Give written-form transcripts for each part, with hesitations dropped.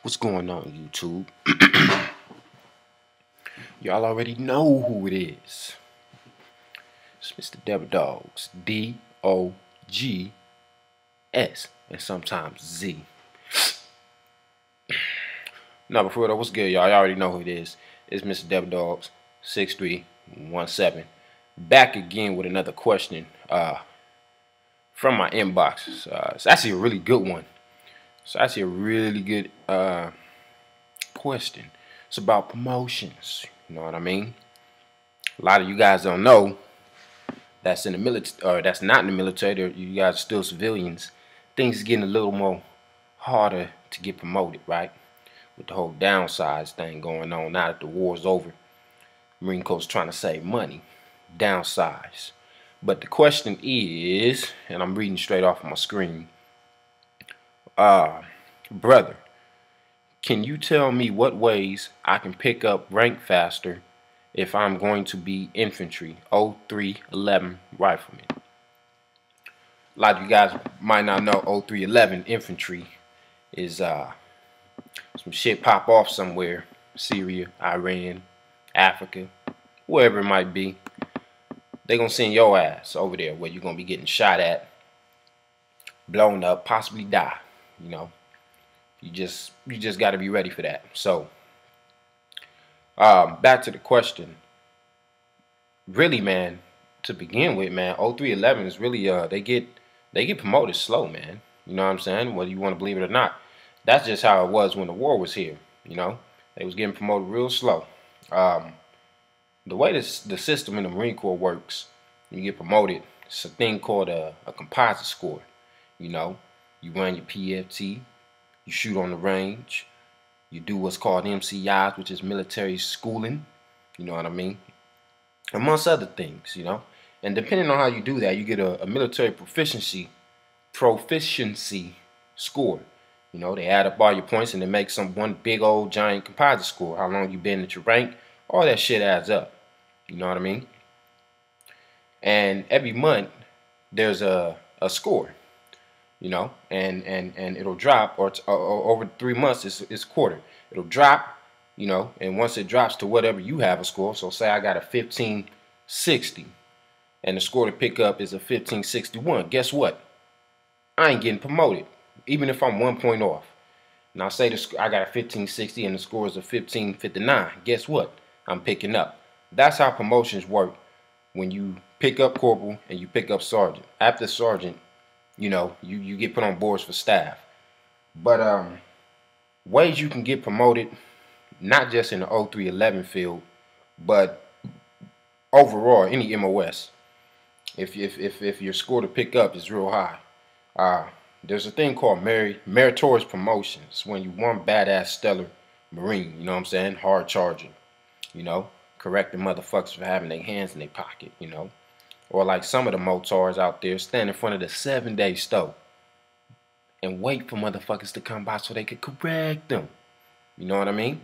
What's going on, YouTube? Y'all already know who it is. It's Mr. Devil Dogs, D-O-G-S, and sometimes Z. Now, before that, what's good, y'all? Y'all already know who it is. It's Mr. Devil Dogs, 6317. Back again with another question from my inbox. It's actually a really good one. It's actually a really good question. It's about promotions. You know what I mean? A lot of you guys don't know that's in the military, or that's not in the military. You guys are still civilians. Things are getting a little more harder to get promoted, right? With the whole downsize thing going on now that the war's over. Marine Corps trying to save money, downsize. But the question is, and I'm reading straight off of my screen, brother, can you tell me what ways I can pick up rank faster if I'm going to be infantry, 0311 rifleman? A lot of you guys might not know 0311 infantry is some shit pop off somewhere, Syria, Iran, Africa, wherever it might be. They're gonna send your ass over there where you're gonna be getting shot at, blown up, possibly die. You know, you just got to be ready for that. So back to the question. Really, man, to begin with, man, 0311 is really they get promoted slow, man. You know what I'm saying? Whether you want to believe it or not, that's just how it was when the war was here. You know, they was getting promoted real slow. The way the system in the Marine Corps works, when you get promoted, it's a thing called a composite score. You know, you run your PFT, you shoot on the range, you do what's called MCIs, which is military schooling. You know what I mean? Amongst other things, you know. And depending on how you do that, you get a military proficiency score. You know, they add up all your points and they make one big old giant composite score. How long you been at your rank, all that shit adds up. You know what I mean? And every month there's a score, you know, and it'll drop, or over 3 months it's quarter. It'll drop, you know, and once it drops to whatever you have a score. So say I got a 1560 and the score to pick up is a 1561. Guess what? I ain't getting promoted, even if I'm 1 point off. Now say I got a 1560 and the score is a 1559. Guess what? I'm picking up. That's how promotions work when you pick up corporal and you pick up sergeant. After sergeant, you know, you get put on boards for staff. But ways you can get promoted, not just in the 0311 field, but overall any MOS. If your score to pick up is real high, there's a thing called meritorious promotions. When you one badass stellar Marine, you know what I'm saying, hard charging, you know, correcting motherfuckers for having their hands in their pocket, you know. Or like some of the motards out there stand in front of the 7-day stove and wait for motherfuckers to come by so they could correct them. You know what I mean?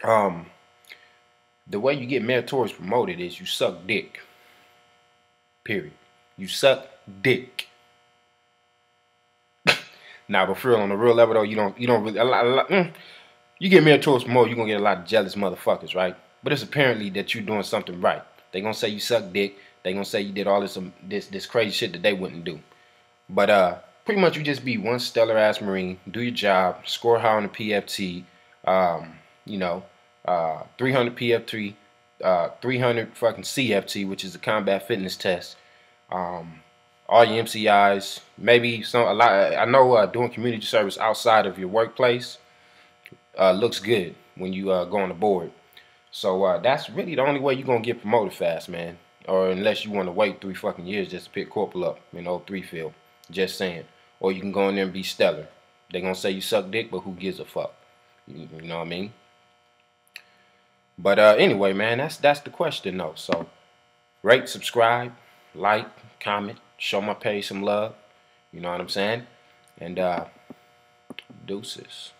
The way you get meritorious promoted is you suck dick. Period. You suck dick. Now, but for real, on the real level though, you don't really you get meritorious promoted, you're gonna get a lot of jealous motherfuckers, right? But it's apparently that you're doing something right. They gonna say you suck dick. They gonna say you did all this crazy shit that they wouldn't do. But pretty much you just be one stellar ass Marine, do your job, score high on the PFT, you know, 300 PFT, 300 fucking CFT, which is the combat fitness test. All your MCIs, maybe a lot. I know doing community service outside of your workplace looks good when you go on the board. So that's really the only way you're gonna get promoted fast, man. Or unless you want to wait 3 fucking years just to pick corporal up in 03 field. Just saying. Or you can go in there and be stellar. They gonna say you suck dick, but who gives a fuck? You know what I mean? But anyway, man, that's the question though. So rate, subscribe, like, comment, show my page some love. You know what I'm saying? And deuces.